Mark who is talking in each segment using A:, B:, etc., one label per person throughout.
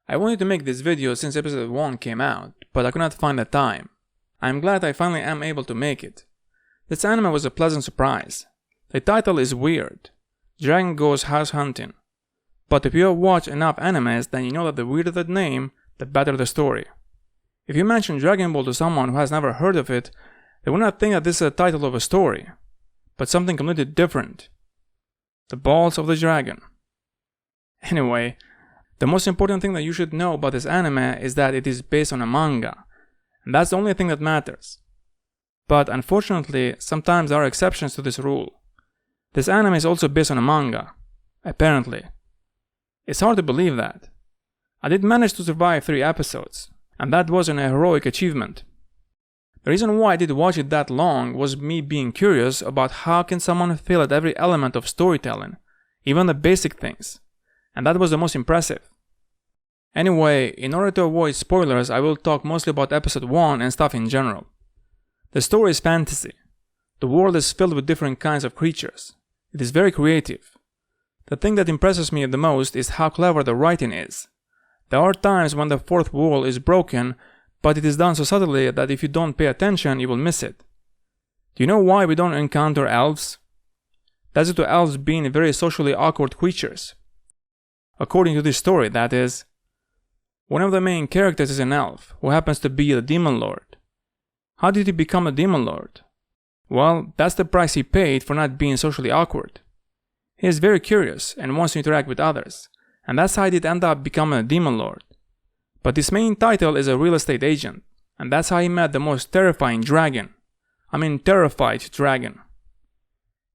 A: I wanted to make this video since episode 1 came out, but I could not find the time. I am glad I finally am able to make it. This anime was a pleasant surprise. The title is weird. Dragon goes house hunting. But if you have watched enough animes, then you know that the weirder the name, the better the story. If you mention Dragon Ball to someone who has never heard of it, they will not think that this is a title of a story, but something completely different. The Balls of the Dragon. Anyway, the most important thing that you should know about this anime is that it is based on a manga, and that's the only thing that matters. But unfortunately, sometimes there are exceptions to this rule. This anime is also based on a manga, apparently. It's hard to believe that. I did manage to survive 3 episodes, and that wasn't a heroic achievement. The reason why I did watch it that long was me being curious about how can someone fail at every element of storytelling, even the basic things, and that was the most impressive. Anyway, in order to avoid spoilers, I will talk mostly about episode 1 and stuff in general. The story is fantasy. The world is filled with different kinds of creatures. It is very creative. The thing that impresses me the most is how clever the writing is. There are times when the fourth wall is broken, but it is done so subtly that if you don't pay attention, you will miss it. Do you know why we don't encounter elves? That's due to elves being very socially awkward creatures. According to this story, that is. One of the main characters is an elf, who happens to be the Demon Lord. How did he become a Demon Lord? Well, that's the price he paid for not being socially awkward. He is very curious and wants to interact with others, and that's how he did end up becoming a Demon Lord. But his main title is a real estate agent, and that's how he met the most terrifying dragon. Terrified dragon.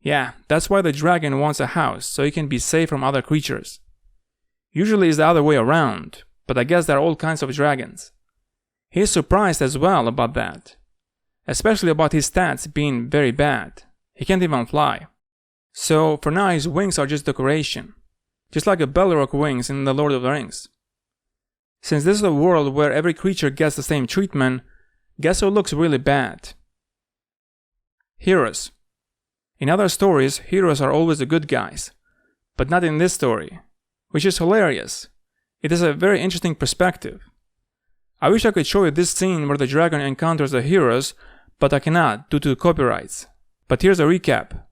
A: Yeah, that's why the dragon wants a house, so he can be safe from other creatures. Usually it's the other way around, but I guess there are all kinds of dragons. He is surprised as well about that. Especially about his stats being very bad. He can't even fly. So for now his wings are just decoration. Just like a Balrog wings in The Lord of the Rings. Since this is a world where every creature gets the same treatment, guess who looks really bad? Heroes. In other stories, heroes are always the good guys. But not in this story. Which is hilarious. It is a very interesting perspective. I wish I could show you this scene where the dragon encounters the heroes, but I cannot due to copyrights. But here's a recap.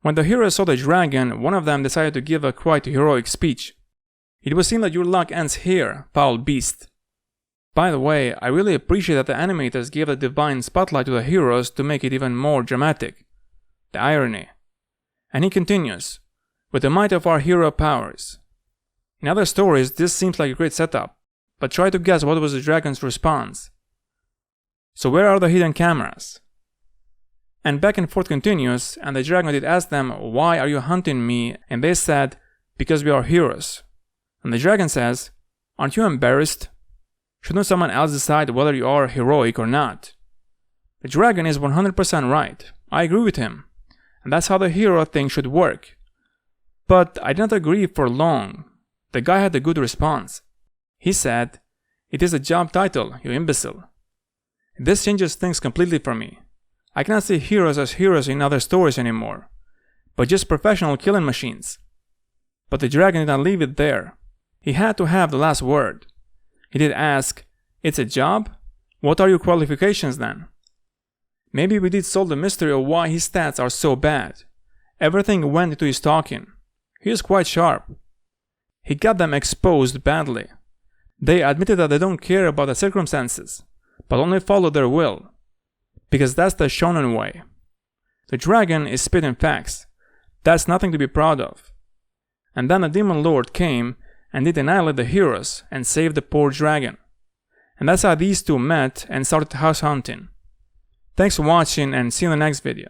A: When the heroes saw the dragon, one of them decided to give a quite heroic speech. It would seem that your luck ends here, foul beast. By the way, I really appreciate that the animators gave a divine spotlight to the heroes to make it even more dramatic. The irony. And he continues, with the might of our hero powers. In other stories, this seems like a great setup, but try to guess what was the dragon's response. So where are the hidden cameras? And back and forth continues, and the dragon did ask them, why are you hunting me? And they said, because we are heroes. And the dragon says, aren't you embarrassed? Shouldn't someone else decide whether you are heroic or not? The dragon is 100% right. I agree with him. And that's how the hero thing should work. But I didn't agree for long. The guy had a good response. He said, it is a job title, you imbecile. This changes things completely for me. I cannot see heroes as heroes in other stories anymore, but just professional killing machines. But the dragon did not leave it there. He had to have the last word. He did ask, it's a job? What are your qualifications then? Maybe we did solve the mystery of why his stats are so bad. Everything went into his talking. He is quite sharp. He got them exposed badly. They admitted that they don't care about the circumstances, but only follow their will. Because that's the shonen way. The dragon is spitting facts. That's nothing to be proud of. And then the Demon Lord came and did annihilate the heroes and save the poor dragon. And that's how these two met and started house hunting. Thanks for watching and see you in the next video.